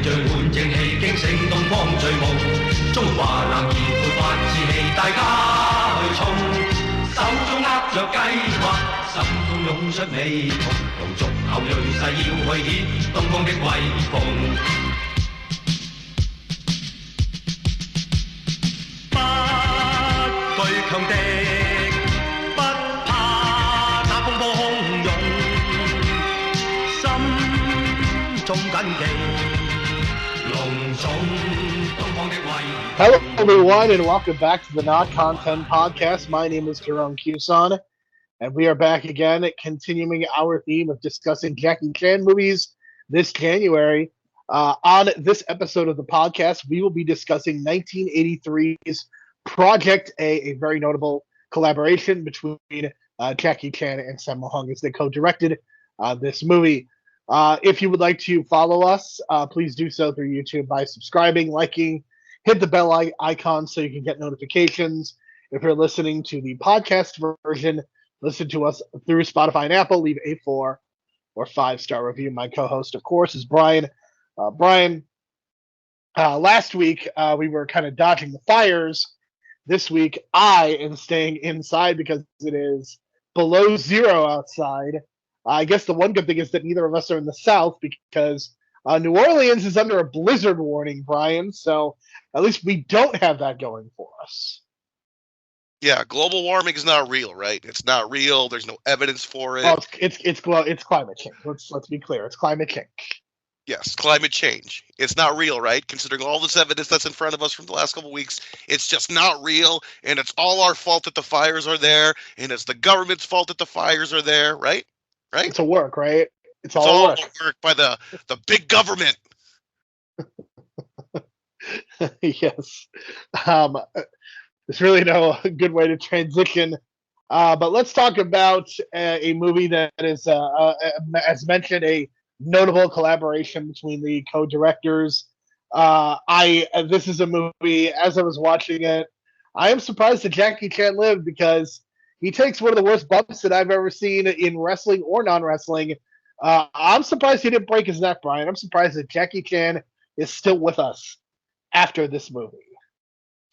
聚換正氣，驚醒東方序幕。中華男兒勃發志氣，大家去衝，手中握着計劃，心中湧出美夢，同族後鋭勢要去顯東方的威風。不懼強敵，不怕打風波洶湧，心中緊記，隆重東方的威。Hello, everyone, and welcome back to the Not Content Podcast. My name is Jerome and we are back again, continuing our theme of discussing Jackie Chan movies this January. On this episode of the podcast, we will be discussing 1983's Project A very notable collaboration between Jackie Chan and Sammo Hung as they co-directed this movie. If you would like to follow us, please do so through YouTube by subscribing, liking, hit the bell icon so you can get notifications. If you're listening to the podcast version, listen to us through Spotify and Apple. Leave a 4 or 5-star review. My co-host, of course, is Brian. Brian, last week we were kind of dodging the fires. This week I am staying inside because it is below zero outside. I guess the one good thing is that neither of us are in the South because New Orleans is under a blizzard warning, Brian. So at least we don't have that going for us. Yeah, global warming is not real, right? It's not real. There's no evidence for it. Oh, it's climate change. Let's be clear. It's climate change. Yes, climate change. It's not real, right? Considering all this evidence that's in front of us from the last couple of weeks, it's just not real, and it's all our fault that the fires are there, and it's the government's fault that the fires are there, right? Right? It's a work, right? It's all work by the big government. Yes. There's really no good way to transition. But let's talk about a movie that is, as mentioned, a notable collaboration between the co-directors. This is a movie, as I was watching it, I am surprised that Jackie Chan lived because he takes one of the worst bumps that I've ever seen in wrestling or non-wrestling. I'm surprised he didn't break his neck, Brian. I'm surprised that Jackie Chan is still with us after this movie.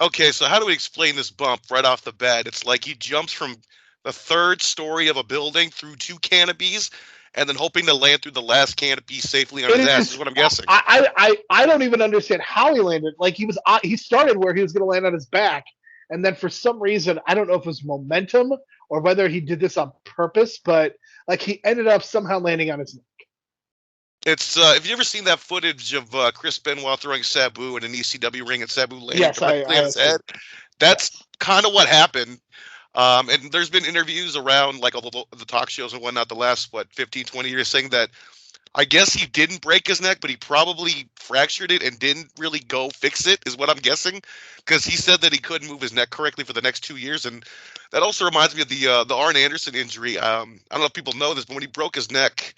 Okay, so how do we explain this bump right off the bat? It's like he jumps from the third story of a building through 2 canopies and then hoping to land through the last canopy safely on his ass is what I'm guessing. I don't even understand how he landed. Like he started where he was going to land on his back, and then for some reason, I don't know if it was momentum or whether he did this on purpose, but like he ended up somehow landing on his neck. It's have you ever seen that footage of Chris Benoit throwing Sabu in an ECW ring and Sabu landing directly on his head? That's kind of what happened. And there's been interviews around like all the talk shows and whatnot the last 15, 20 years saying that I guess he didn't break his neck, but he probably fractured it and didn't really go fix it, is what I'm guessing, because he said that he couldn't move his neck correctly for the next 2 years. And that also reminds me of the Arn Anderson injury. I don't know if people know this, but when he broke his neck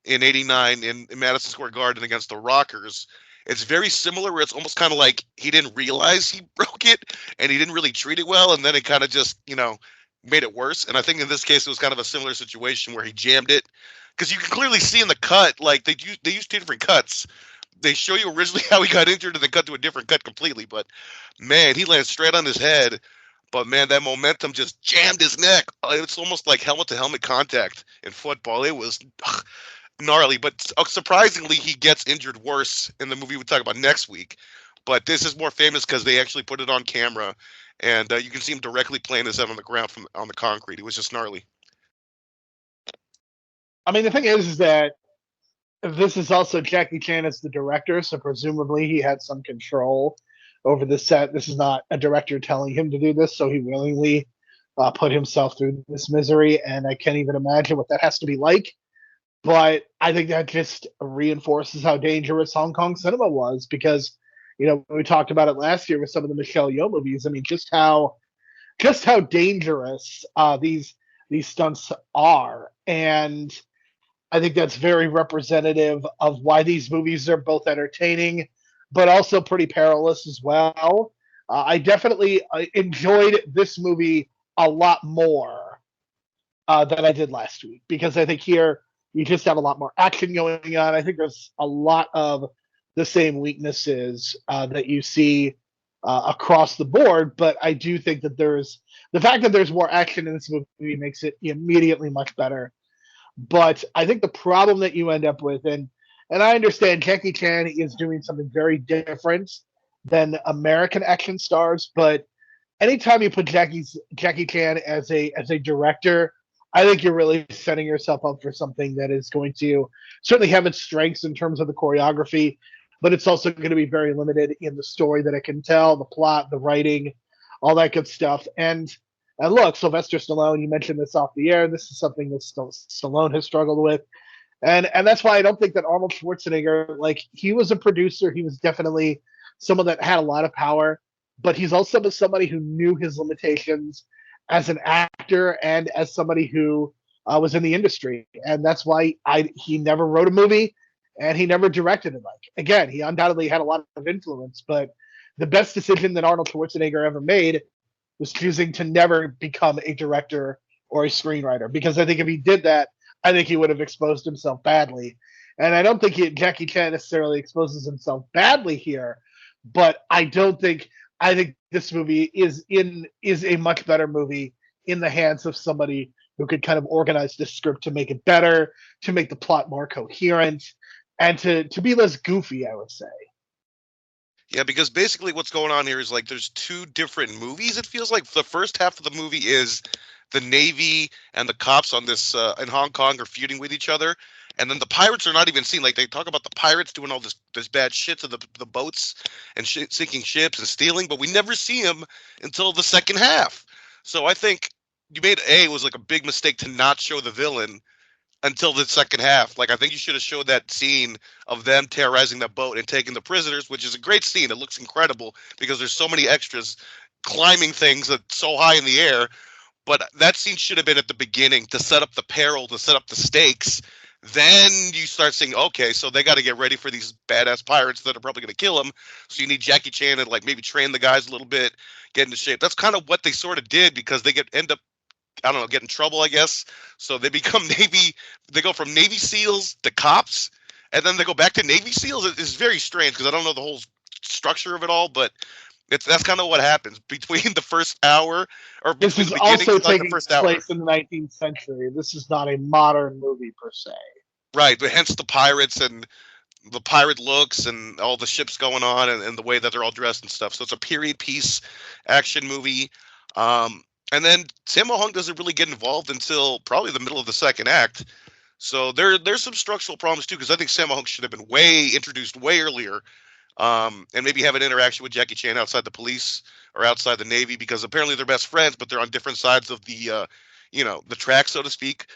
in '89 in Madison Square Garden against the Rockers, it's very similar where it's almost kind of like he didn't realize he broke it and he didn't really treat it well, and then it kind of just, made it worse. And I think in this case it was kind of a similar situation where he jammed it, because you can clearly see in the cut, like they used 2 different cuts. They show you originally how he got injured and then cut to a different cut completely. But man, he landed straight on his head. But man, that momentum just jammed his neck. It's almost like helmet-to-helmet contact in football. It was gnarly, but surprisingly, he gets injured worse in the movie we'll talk about next week. But this is more famous because they actually put it on camera, and you can see him directly playing his head on the ground on the concrete. It was just gnarly. I mean, the thing is that this is also Jackie Chan as the director, so presumably he had some control over the set. This is not a director telling him to do this, so he willingly put himself through this misery, and I can't even imagine what that has to be like. But I think that just reinforces how dangerous Hong Kong cinema was, because, we talked about it last year with some of the Michelle Yeoh movies. I mean, just how dangerous these stunts are. And I think that's very representative of why these movies are both entertaining, but also pretty perilous as well. I definitely enjoyed this movie a lot more than I did last week, because I think here you just have a lot more action going on. I think there's a lot of the same weaknesses that you see across the board. But I do think that the fact that there's more action in this movie makes it immediately much better. But I think the problem that you end up with, and I understand Jackie Chan is doing something very different than American action stars, but anytime you put Jackie Chan as a director, I think you're really setting yourself up for something that is going to certainly have its strengths in terms of the choreography, but it's also going to be very limited in the story that it can tell, the plot, the writing, all that good stuff. And look, Sylvester Stallone, you mentioned this off the air. This is something that Stallone has struggled with. And that's why I don't think that Arnold Schwarzenegger, like, he was a producer. He was definitely someone that had a lot of power, but he's also somebody who knew his limitations as an actor and as somebody who was in the industry. And that's why he never wrote a movie and he never directed it. Like, again, he undoubtedly had a lot of influence, but the best decision that Arnold Schwarzenegger ever made was choosing to never become a director or a screenwriter. Because I think if he did that, I think he would have exposed himself badly. And I don't think Jackie Chan necessarily exposes himself badly here, but I think this movie is a much better movie in the hands of somebody who could kind of organize this script to make it better, to make the plot more coherent, and to be less goofy, I would say. Yeah, because basically what's going on here is like there's two different movies. It feels like the first half of the movie is the Navy and the cops on this in Hong Kong are feuding with each other, and then the pirates are not even seen. Like, they talk about the pirates doing all this bad shit to the boats and sinking ships and stealing, but we never see them until the second half. So I think you made it was like a big mistake to not show the villain until the second half. Like, I think you should have showed that scene of them terrorizing that boat and taking the prisoners, which is a great scene. It looks incredible because there's so many extras climbing things that's so high in the air. But that scene should have been at the beginning to set up the peril, to set up the stakes. Then you start saying, okay, so they got to get ready for these badass pirates that are probably going to kill them. So you need Jackie Chan to, like, maybe train the guys a little bit, get into shape. That's kind of what they sort of did, because they end up, I don't know, get in trouble, I guess. So they become they go from Navy SEALs to cops, and then they go back to Navy SEALs. It's very strange because I don't know the whole structure of it all, but that's kind of what happens between the first hour, or this between is the beginning also to, like, taking the first hour. place in the 19th century. This is not a modern movie per se. Right, but hence the pirates and the pirate looks and all the ships going on and the way that they're all dressed and stuff. So it's a period piece action movie. And then Sammo Hung doesn't really get involved until probably the middle of the second act. So there's some structural problems too, because I think Sammo Hung should have been introduced way earlier, and maybe have an interaction with Jackie Chan outside the police or outside the Navy, because apparently they're best friends, but they're on different sides of the the track, so to speak.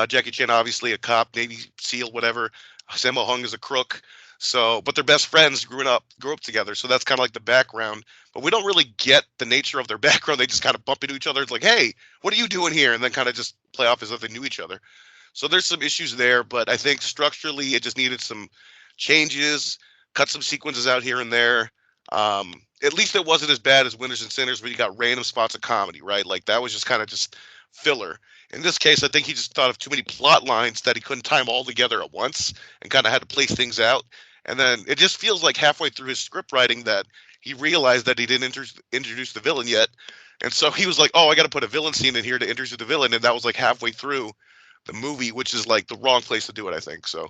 Jackie Chan, obviously a cop, Navy SEAL, whatever. Sammo Hung is a crook. So, but they're best friends, grew up together. So that's kind of like the background. But we don't really get the nature of their background. They just kind of bump into each other. It's like, hey, what are you doing here? And then kind of just play off as if they knew each other. So there's some issues there. But I think structurally it just needed some changes, cut some sequences out here and there. At least it wasn't as bad as Winners and Sinners, where you got random spots of comedy, right? Like, that was just kind of just filler. In this case, I think he just thought of too many plot lines that he couldn't time all together at once and kind of had to place things out. And then it just feels like halfway through his script writing that he realized that he didn't introduce the villain yet. And so he was like, oh, I got to put a villain scene in here to introduce the villain. And that was like halfway through the movie, which is like the wrong place to do it, I think. So,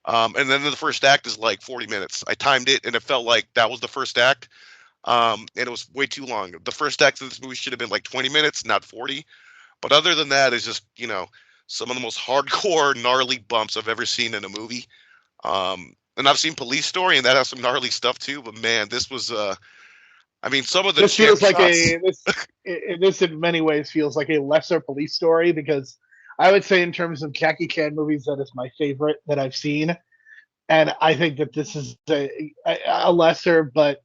and then the first act is like 40 minutes. I timed it and it felt like that was the first act. And it was way too long. The first act of this movie should have been like 20 minutes, not 40. But other than that, it's just, some of the most hardcore, gnarly bumps I've ever seen in a movie. And I've seen Police Story, and that has some gnarly stuff too. But man, this was, some of the this feels like shots... this in many ways feels like a lesser Police Story, because I would say in terms of Jackie Chan movies, that is my favorite that I've seen. And I think that this is a lesser, but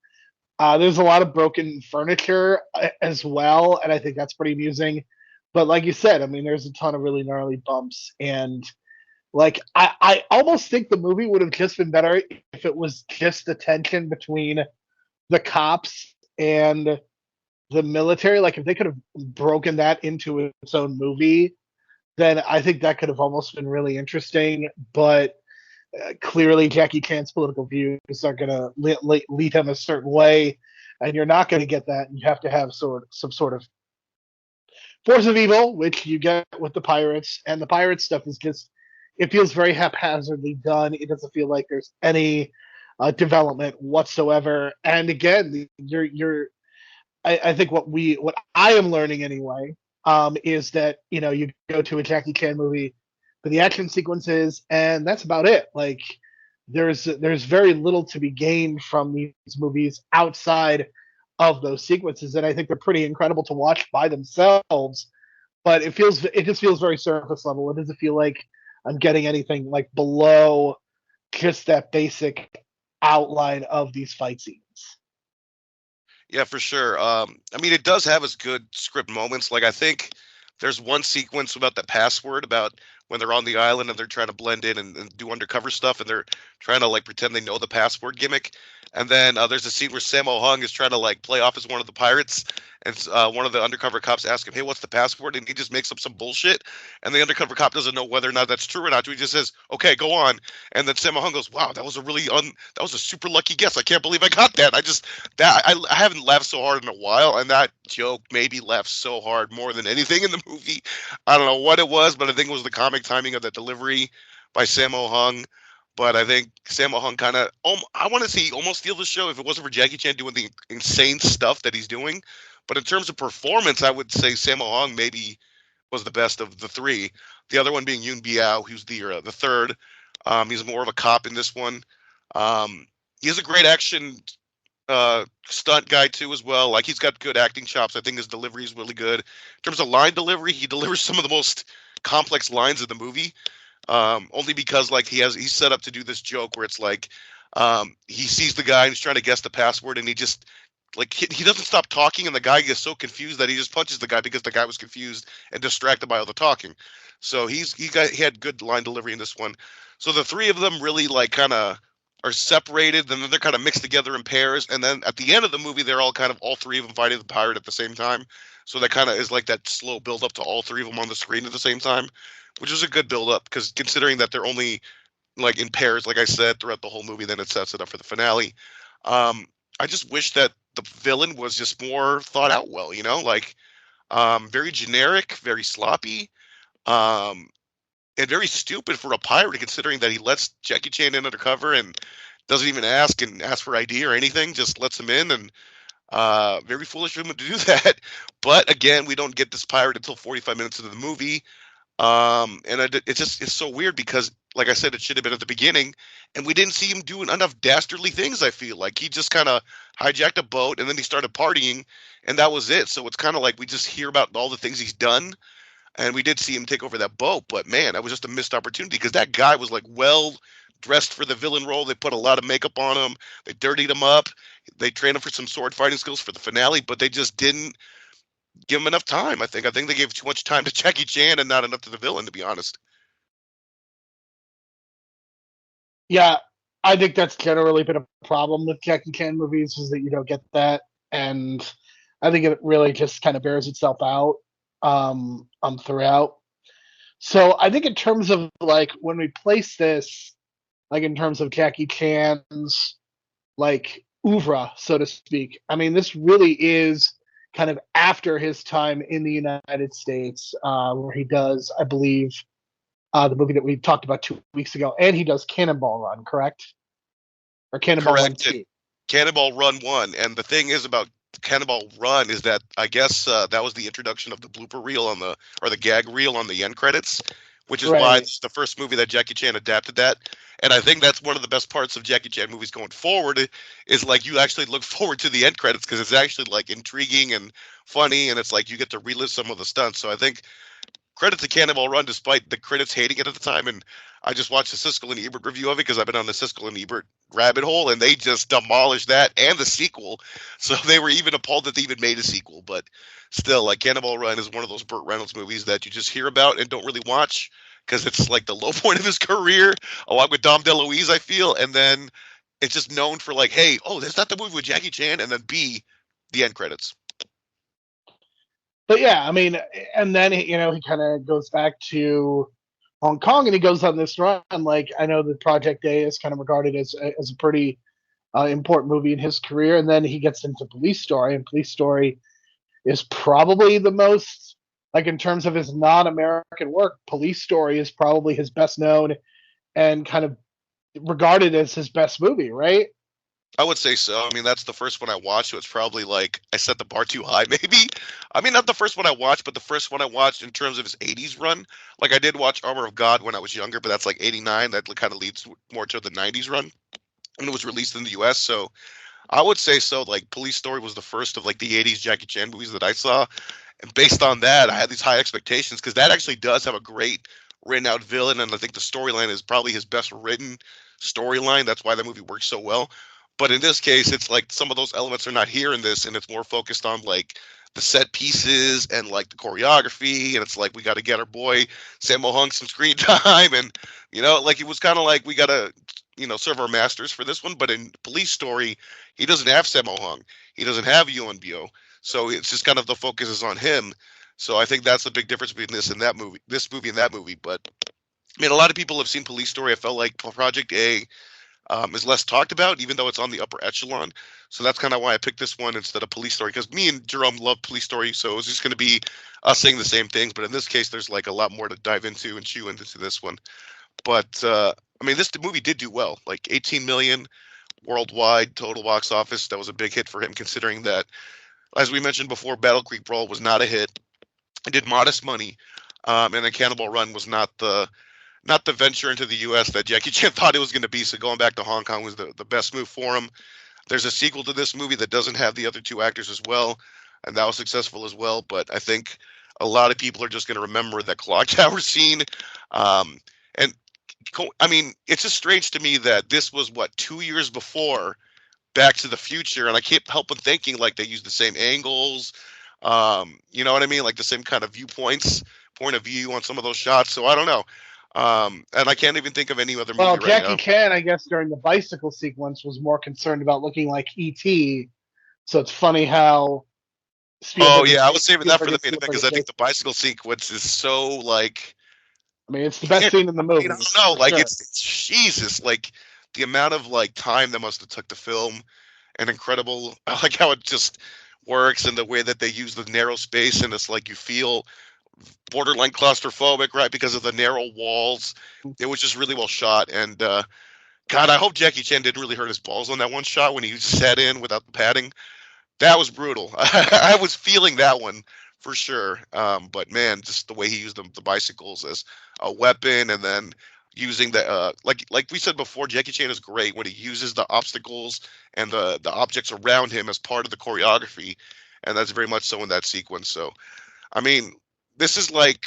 there's a lot of broken furniture as well, and I think that's pretty amusing. But like you said, there's a ton of really gnarly bumps, and like I almost think the movie would have just been better if it was just the tension between the cops and the military. Like, if they could have broken that into its own movie, then I think that could have almost been really interesting. But clearly Jackie Chan's political views are going to lead him a certain way, and you're not going to get that. You have to have some sort of force of evil, which you get with the pirates, and the pirate stuff is just, it feels very haphazardly done. It doesn't feel like there's any development whatsoever. And again, I think what I am learning anyway, is that you go to a Jackie Chan movie for the action sequences, and that's about it. Like there's very little to be gained from these movies outside of those sequences, and I think they're pretty incredible to watch by themselves. But it just feels very surface level. It doesn't feel like I'm getting anything like below just that basic outline of these fight scenes. Yeah, for sure. I mean, it does have its good script moments. Like, I think there's one sequence about the password, about when they're on the island and they're trying to blend in and do undercover stuff, and they're trying to like pretend they know the password gimmick. And then there's a scene where Sammo Hung is trying to like play off as one of the pirates, and one of the undercover cops asks him, "Hey, what's the password?" And he just makes up some bullshit, and the undercover cop doesn't know whether or not that's true or not. So he just says, "Okay, go on." And then Sammo Hung goes, "Wow, that was a super lucky guess. I can't believe I got that." I haven't laughed so hard in a while, and that joke made me laugh so hard more than anything in the movie. I don't know what it was, but I think it was the comic timing of that delivery by Sammo Hung. But I think Sammo Hung kind of, I want to say, almost steal the show if it wasn't for Jackie Chan doing the insane stuff that he's doing. But in terms of performance, I would say Sammo Hung maybe was the best of the three. The other one being Yoon Biao, who's the third. He's more of a cop in this one. He has a great action stunt guy too as well. Like, he's got good acting chops. I think his delivery is really good. In terms of line delivery, he delivers some of the most complex lines of the movie. Only because like he's set up to do this joke where it's like he sees the guy and he's trying to guess the password, and he just like he doesn't stop talking, and the guy gets so confused that he just punches the guy because the guy was confused and distracted by all the talking. So he had good line delivery in this one. So the three of them really like kind of are separated, and then they're kind of mixed together in pairs, and then at the end of the movie they're all three of them fighting the pirate at the same time. So that kind of is like that slow build up to all three of them on the screen at the same time, which is a good build up, because considering that they're only like in pairs, like I said, throughout the whole movie, then it sets it up for the finale. I just wish that the villain was just more thought out well, like very generic, very sloppy, and very stupid for a pirate, considering that he lets Jackie Chan in undercover and doesn't even ask for ID or anything, just lets him in, and very foolish of him to do that. But again, we don't get this pirate until 45 minutes into the movie. And it's so weird because, like I said, it should have been at the beginning, and we didn't see him doing enough dastardly things. I feel like he just kind of hijacked a boat, and then he started partying, and that was it. So it's kind of like we just hear about all the things he's done, and we did see him take over that boat. But man, that was just a missed opportunity, because that guy was like well dressed for the villain role. They put a lot of makeup on him. They dirtied him up. They trained him for some sword fighting skills for the finale, but they just didn't give him enough time. I think they gave too much time to Jackie Chan and not enough to the villain, to be honest. Yeah, I think that's generally been a problem with Jackie Chan movies, is that you don't get that, and I think it really just kind of bears itself out throughout. So I think in terms of like when we place this, like in terms of Jackie Chan's like oeuvre, so to speak, I mean, this really is kind of after his time in the United States, where he does, I believe, the movie that we talked about 2 weeks ago, and he does Cannonball Run, correct? Or Cannonball Run 2. Cannonball Run 1. And the thing is about Cannonball Run is that I guess that was the introduction of the blooper reel or the gag reel on the end credits, which is why it's the first movie that Jackie Chan adapted that. And I think that's one of the best parts of Jackie Chan movies going forward, is like you actually look forward to the end credits, because it's actually like intriguing and funny, and it's like you get to relive some of the stunts. So I think credit to Cannonball Run, despite the critics hating it at the time. And I just watched the Siskel and Ebert review of it, because I've been on the Siskel and Ebert rabbit hole, and they just demolished that and the sequel. So they were even appalled that they even made a sequel. But still, like, Cannonball Run is one of those Burt Reynolds movies that you just hear about and don't really watch, because it's like the low point of his career, along with Dom DeLuise, I feel. And then it's just known for like, hey, oh, that's not the movie with Jackie Chan, and then B, the end credits. But yeah, I mean, and then he kind of goes back to Hong Kong, and he goes on this run. Like, I know that Project A is kind of regarded as a pretty important movie in his career, and then he gets into Police Story, and Police Story is probably the most, like, in terms of his non-American work, Police Story is probably his best known and kind of regarded as his best movie, right? I would say so. I mean, that's the first one I watched, so it's probably like I set the bar too high, maybe. I mean, not the first one I watched, but the first one I watched in terms of his 80s run. Like, I did watch Armor of God when I was younger, but that's like 89. That kind of leads more to the 90s run. And it was released in the US, so I would say so. Like, Police Story was the first of like the 80s Jackie Chan movies that I saw. And based on that, I had these high expectations because that actually does have a great written out villain. And I think the storyline is probably his best written storyline. That's why the movie works so well. But in this case, it's like some of those elements are not here in this, and it's more focused on like the set pieces and like the choreography. And it's like we got to get our boy Sammo Hung some screen time, and like it was kind of like we got to serve our masters for this one. But in Police Story, he doesn't have Sammo Hung, he doesn't have Yuan Bio, so it's just kind of the focus is on him. So I think that's the big difference between this movie and that movie. But I mean, a lot of people have seen Police Story. I felt like Project A is less talked about, even though it's on the upper echelon. So that's kind of why I picked this one instead of Police Story, because me and Jerome love Police Story, so it was just going to be us saying the same things. But in this case, there's like a lot more to dive into and chew into this one. But I mean, this movie did do well, like 18 million worldwide total box office. That was a big hit for him, considering that, as we mentioned before, Battle Creek Brawl was not a hit. It did modest money, and then Cannonball Run was not the venture into the U.S. that Jackie Chan thought it was going to be. So going back to Hong Kong was the best move for him. There's a sequel to this movie that doesn't have the other two actors as well, and that was successful as well. But I think a lot of people are just going to remember that clock tower scene. And I mean, it's just strange to me that this was 2 years before Back to the Future, and I can't help but thinking like they used the same angles. You know what I mean? Like the same kind of point of view on some of those shots. So I don't know. And I can't even think of any other movie right now. Well, Jackie Chan, I guess, during the bicycle sequence was more concerned about looking like E.T. So it's funny how. Oh yeah, I was saving that for the main event because I think the bicycle sequence is so like. I mean, it's the best scene in the movie. I don't know, like sure. It's Jesus, like the amount of like time that must have took to film, and incredible. I like how it just works and the way that they use the narrow space, and it's like you feel borderline claustrophobic, right, because of the narrow walls. It was just really well shot, and God, I hope Jackie Chan didn't really hurt his balls on that one shot when he sat in without the padding. That was brutal. I was feeling that one for sure. But man, just the way he used the bicycles as a weapon, and then using the like we said before, Jackie Chan is great when he uses the obstacles and the objects around him as part of the choreography, and that's very much so in that sequence. So, I mean, this is like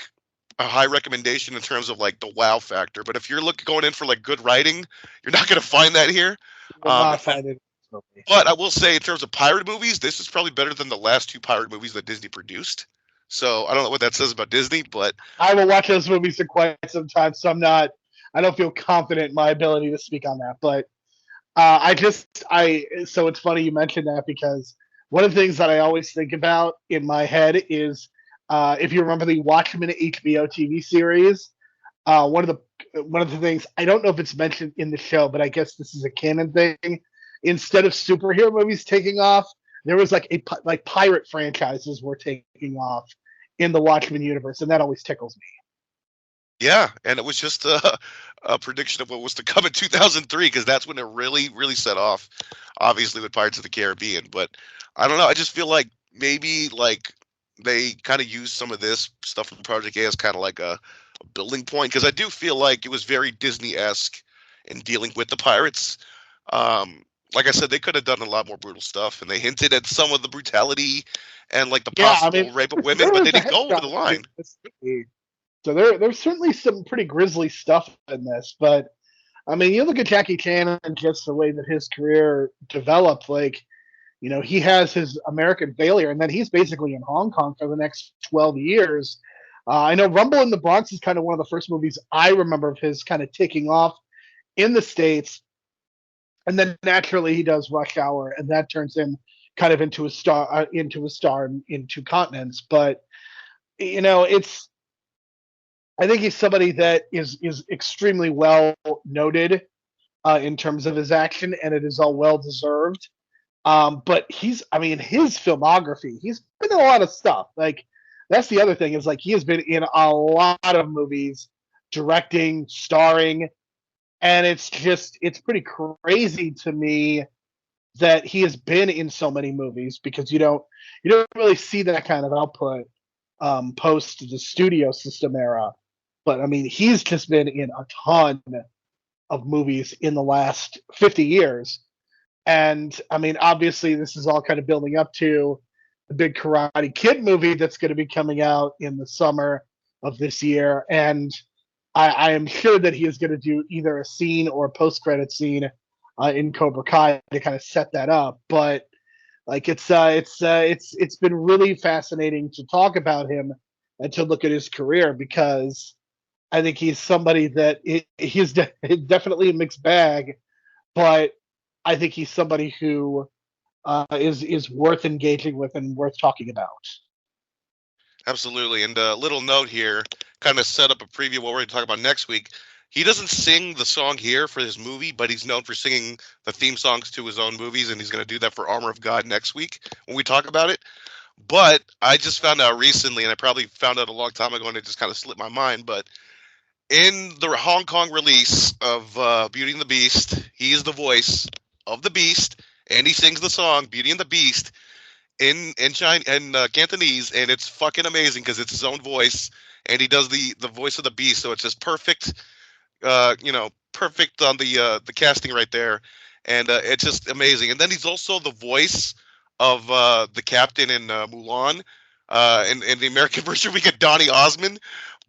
a high recommendation in terms of like the wow factor. But if you're going in for like good writing, you're not going to find that here. Not find it. But I will say, in terms of pirate movies, this is probably better than the last two pirate movies that Disney produced. So I don't know what that says about Disney, but I will watch those movies for quite some time. So I don't feel confident in my ability to speak on that. But so it's funny you mentioned that, because one of the things that I always think about in my head is, if you remember the Watchmen HBO TV series, one of the things, I don't know if it's mentioned in the show, but I guess this is a canon thing. Instead of superhero movies taking off, there was like pirate franchises were taking off in the Watchmen universe, and that always tickles me. Yeah, and it was just a prediction of what was to come in 2003, because that's when it really, really set off, obviously, with Pirates of the Caribbean. But I don't know. I just feel like maybe like they kind of used some of this stuff from Project A as kind of like a building point, because I do feel like it was very Disney-esque in dealing with the pirates. Like I said, they could have done a lot more brutal stuff, and they hinted at some of the brutality and like the possible rape of women, but they didn't go over the line. So there's certainly some pretty grisly stuff in this, but I mean, you look at Jackie Chan and just the way that his career developed, like, he has his American failure, and then he's basically in Hong Kong for the next 12 years. I know Rumble in the Bronx is kind of one of the first movies I remember of his kind of taking off in the States. And then naturally he does Rush Hour, and that turns him kind of into a star in two continents. But it's I think he's somebody that is extremely well noted in terms of his action, and it is all well deserved. But his filmography, he's been in a lot of stuff. Like, that's the other thing, is like he has been in a lot of movies, directing, starring, and it's pretty crazy to me that he has been in so many movies, because you don't really see that kind of output post the studio system era. But I mean, he's just been in a ton of movies in the last 50 years. And I mean, obviously, this is all kind of building up to the big Karate Kid movie that's going to be coming out in the summer of this year. And I am sure that he is going to do either a scene or a post-credit scene in Cobra Kai to kind of set that up. But like, it's been really fascinating to talk about him and to look at his career, because I think he's somebody that he's definitely a mixed bag, but I think he's somebody who is worth engaging with and worth talking about. Absolutely. And a little note here, kind of set up a preview of what we're going to talk about next week. He doesn't sing the song here for his movie, but he's known for singing the theme songs to his own movies, and he's going to do that for Armor of God next week when we talk about it. But I just found out recently, and I probably found out a long time ago, and it just kind of slipped my mind, but in the Hong Kong release of Beauty and the Beast, he is the voice of the Beast, and he sings the song Beauty and the Beast in China and Cantonese, and it's fucking amazing because it's his own voice, and he does the voice of the Beast, so it's just perfect, perfect on the casting right there, and it's just amazing. And then he's also the voice of the captain in Mulan. In the American version, we get Donny Osmond,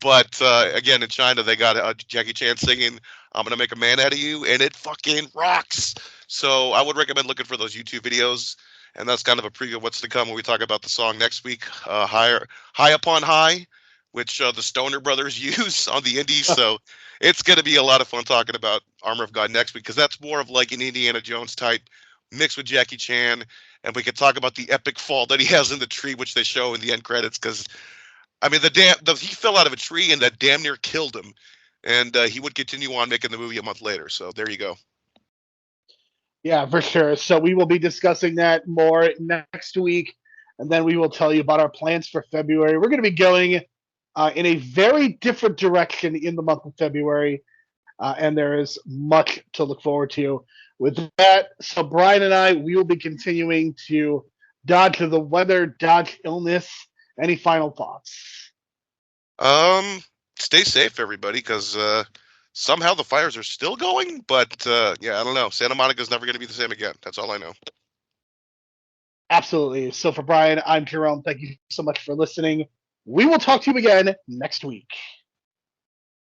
but again, in China, they got Jackie Chan singing "I'm Gonna Make a Man Out of You," and it fucking rocks. So I would recommend looking for those YouTube videos. And that's kind of a preview of what's to come when we talk about the song next week, High Upon High, which the Stoner Brothers use on the Indies. So it's going to be a lot of fun talking about Armor of God next week, because that's more of like an Indiana Jones type mixed with Jackie Chan. And we could talk about the epic fall that he has in the tree, which they show in the end credits. Because, I mean, he fell out of a tree and that damn near killed him. And he would continue on making the movie a month later. So there you go. Yeah, for sure. So we will be discussing that more next week, and then we will tell you about our plans for February. We're going to be going in a very different direction in the month of February, and there is much to look forward to with that. So Brian and I, we will be continuing to dodge the weather, dodge illness. Any final thoughts? Stay safe, everybody, because somehow the fires are still going, but yeah, I don't know. Santa Monica's never going to be the same again. That's all I know. Absolutely. So for Brian, I'm Jerome. Thank you so much for listening. We will talk to you again next week.